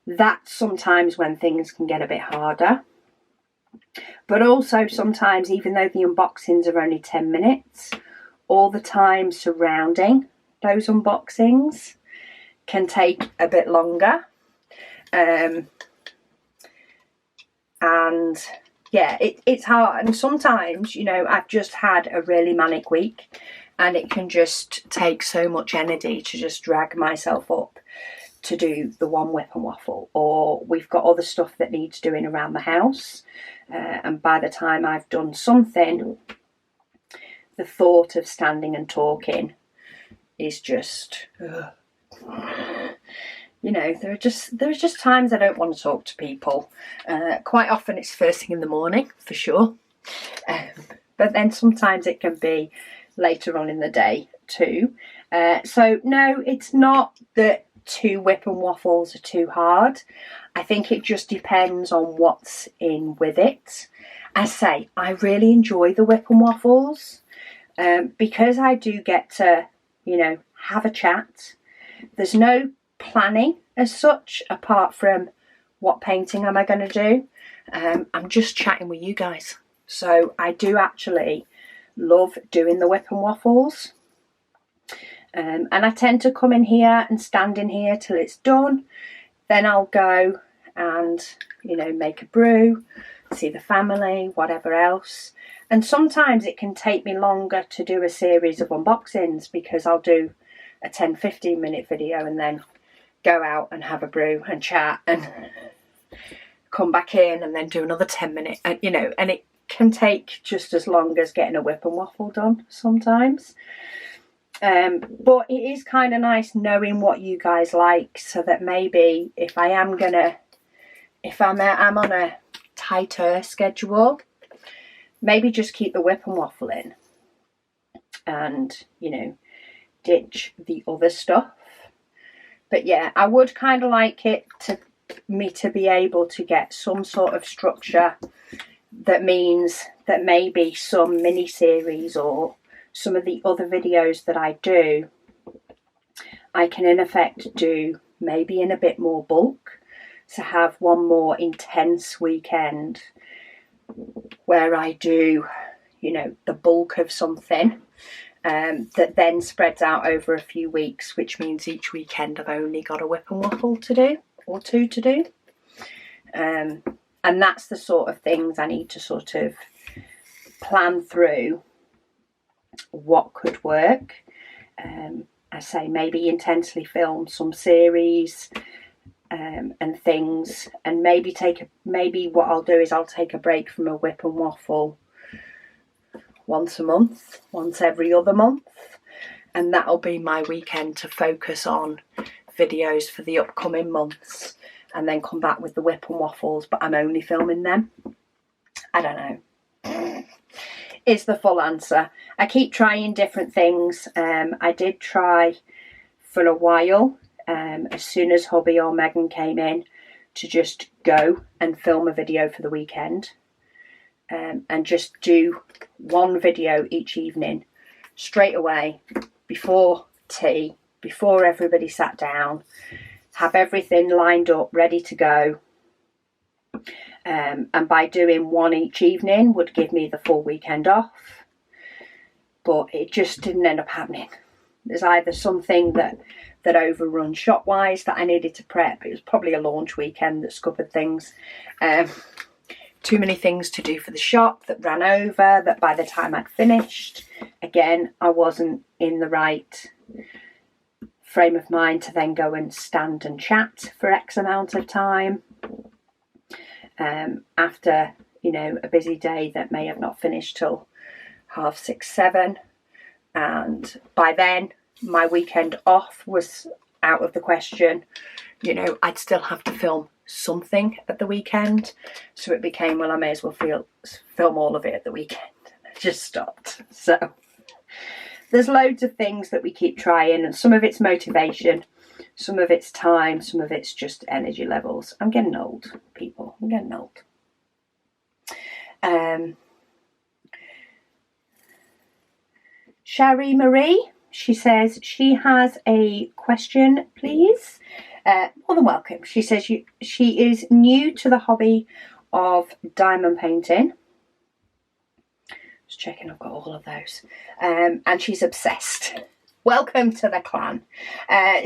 That's sometimes when things can get a bit harder. But also sometimes, even though the unboxings are only 10 minutes, all the time surrounding those unboxings can take a bit longer. And yeah, it's hard. And sometimes, you know, I've just had a really manic week and it can just take so much energy to just drag myself up to do the one WIP and Waffle, or we've got other stuff that needs doing around the house, and by the time I've done something, the thought of standing and talking is just you know, there are just times I don't want to talk to people. Quite often it's first thing in the morning, for sure, but then sometimes it can be later on in the day too. So no, it's not that 2 whip and waffles are too hard. I think it just depends on what's in with it. I say, I really enjoy the whip and waffles because I do get to, you know, have a chat. There's no planning as such apart from what painting am I going to do. I'm just chatting with you guys. So I do actually love doing the whip and waffles. And I tend to come in here and stand in here till it's done. Then I'll go and, you know, make a brew, see the family, whatever else. And sometimes it can take me longer to do a series of unboxings because I'll do a 10-15 minute video and then go out and have a brew and chat and come back in and then do another 10 minute, and you know, and it can take just as long as getting a whip and waffle done sometimes. But it is kind of nice knowing what you guys like, so that maybe if I'm on a tighter schedule, maybe just keep the whip and waffle in and, you know, ditch the other stuff. But yeah, I would kind of like it to be able to get some sort of structure. That means that maybe some mini series or some of the other videos that I do, I can in effect do maybe in a bit more bulk, to have one more intense weekend where I do, you know, the bulk of something that then spreads out over a few weeks, which means each weekend I've only got a whip and waffle to do, or 2 to do. And that's the sort of things I need to sort of plan through what could work. I say maybe intensely film some series and things, and maybe what I'll do is I'll take a break from a whip and waffle once a month, once every other month, and that'll be my weekend to focus on videos for the upcoming months, and then come back with the whip and waffles, but I'm only filming them. I don't know. Is the full answer. I keep trying different things. I did try for a while, as soon as hubby or Megan came in, to just go and film a video for the weekend, and just do one video each evening straight away before tea, before everybody sat down, have everything lined up ready to go. And by doing one each evening would give me the full weekend off, but it just didn't end up happening. There's either something that overrun shop wise that I needed to prep. It was probably a launch weekend that scuppered things. Too many things to do for the shop that ran over, that by the time I'd finished, again, I wasn't in the right frame of mind to then go and stand and chat for X amount of time. After, you know, a busy day that may have not finished till 6:30, 7, and by then my weekend off was out of the question. You know, I'd still have to film something at the weekend, so it became, well, I may as well film all of it at the weekend. I just stopped. So there's loads of things that we keep trying, and some of it's motivation, some of it's time, some of it's just energy levels. I'm getting old, people. I'm getting old. Shari Marie, she says she has a question, please. More than welcome. She says she is new to the hobby of diamond painting. Just checking I've got all of those. And she's obsessed. Welcome to the clan.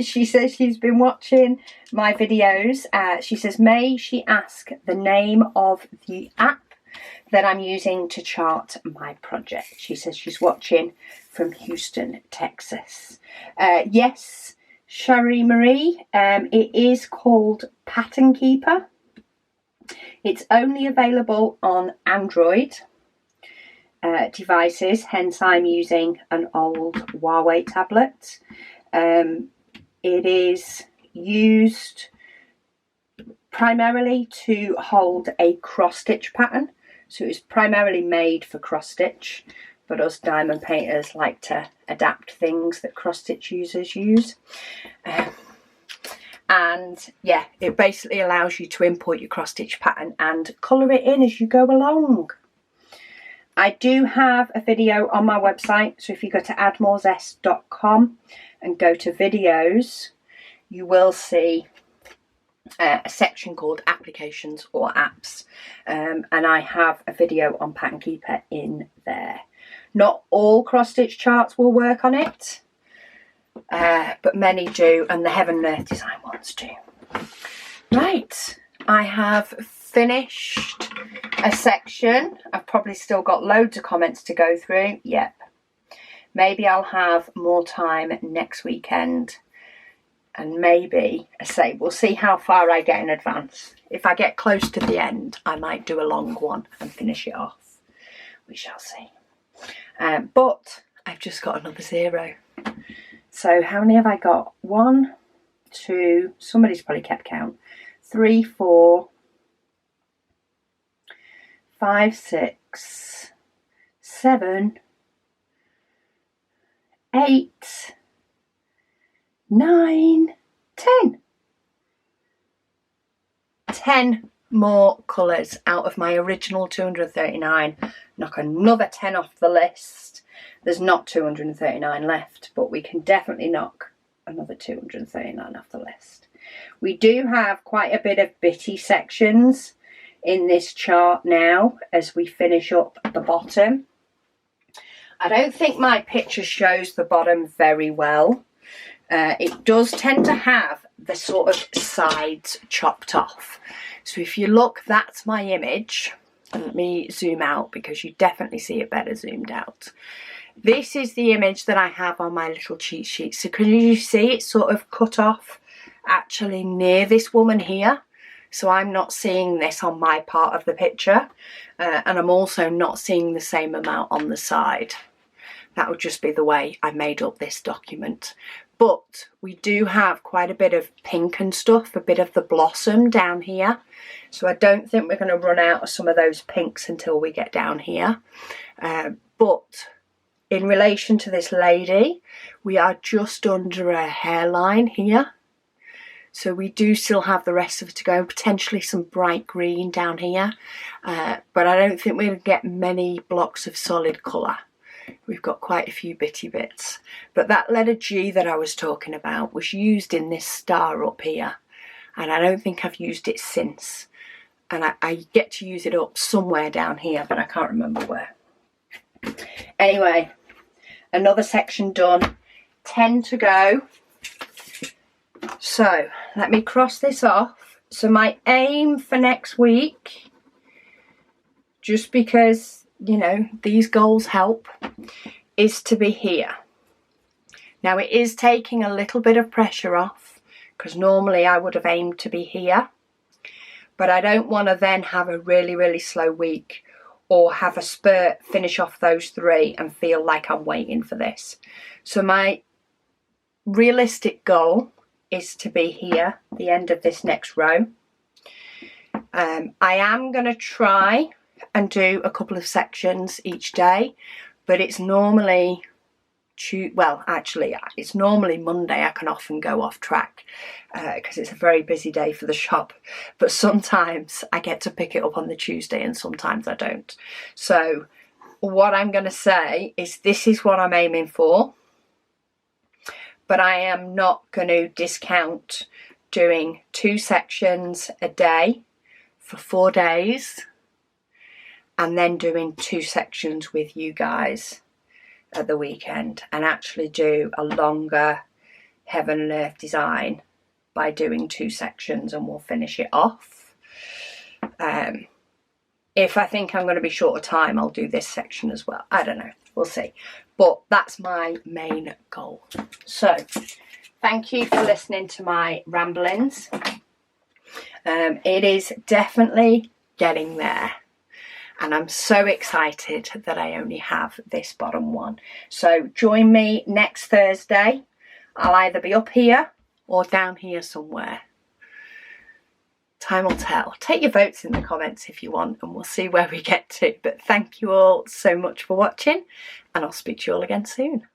She says she's been watching my videos. She says, may she ask the name of the app that I'm using to chart my project? She says she's watching from Houston, Texas. Yes, Shari Marie, it is called Pattern Keeper. It's only available on Android devices, hence I'm using an old Huawei tablet. It is used primarily to hold a cross stitch pattern, so it's primarily made for cross stitch, but us diamond painters like to adapt things that cross-stitch users use. And yeah, it basically allows you to import your cross-stitch pattern and colour it in as you go along. I do have a video on my website, so if you go to addmorezest.com and go to videos, you will see a section called applications or apps, and I have a video on Pattern Keeper in there. Not all cross-stitch charts will work on it, but many do, and the Heaven and Earth design ones do. Right, I have finished a section. I've probably still got loads of comments to go through. Yep, maybe I'll have more time next weekend, and maybe, I say, we'll see how far I get in advance. If I get close to the end, I might do a long one and finish it off. We shall see. But I've just got another 0. So how many have I got? 1, 2, somebody's probably kept count. 3, 4, 5, 6, 7, 8, 9, 10. 10 more colours out of my original 239. Knock another 10 off the list. There's not 239 left, but we can definitely knock another 239 off the list. We do have quite a bit of bitty sections in this chart now as we finish up the bottom. I don't think my picture shows the bottom very well. It does tend to have the sort of sides chopped off. So if you look, that's my image. Let me zoom out because you definitely see it better zoomed out. This is the image that I have on my little cheat sheet. So can you see it's sort of cut off actually near this woman here? So I'm not seeing this on my part of the picture, and I'm also not seeing the same amount on the side. That would just be the way I made up this document. But we do have quite a bit of pink and stuff, a bit of the blossom down here. So I don't think we're going to run out of some of those pinks until we get down here. But in relation to this lady, we are just under a hairline here. So we do still have the rest of it to go, potentially some bright green down here. But I don't think we're going to get many blocks of solid colour. We've got quite a few bitty bits. But that letter G that I was talking about was used in this star up here. And I don't think I've used it since. And I get to use it up somewhere down here, but I can't remember where. Anyway, another section done. 10 to go. So let me cross this off. So my aim for next week, just because, you know, these goals help, is to be here. Now it is taking a little bit of pressure off because normally I would have aimed to be here, but I don't want to then have a really slow week or have a spurt, finish off those 3 and feel like I'm waiting for this. So my realistic goal is to be here at the end of this next row. I am going to try and do a couple of sections each day, but it's normally it's normally Monday. I can often go off track because it's a very busy day for the shop, but sometimes I get to pick it up on the Tuesday and sometimes I don't. So what I'm going to say is this is what I'm aiming for, but I am not going to discount doing 2 sections a day for 4 days and then doing 2 sections with you guys at the weekend, and actually do a longer Heaven and Earth design by doing 2 sections, and we'll finish it off. If I think I'm going to be short of time, I'll do this section as well. I don't know, we'll see. But that's my main goal. So thank you for listening to my ramblings. It is definitely getting there. And I'm so excited that I only have this bottom one. So join me next Thursday. I'll either be up here or down here somewhere. time will tell. Take your votes in the comments if you want, and we'll see where we get to. But thank you all so much for watching, and I'll speak to you all again soon.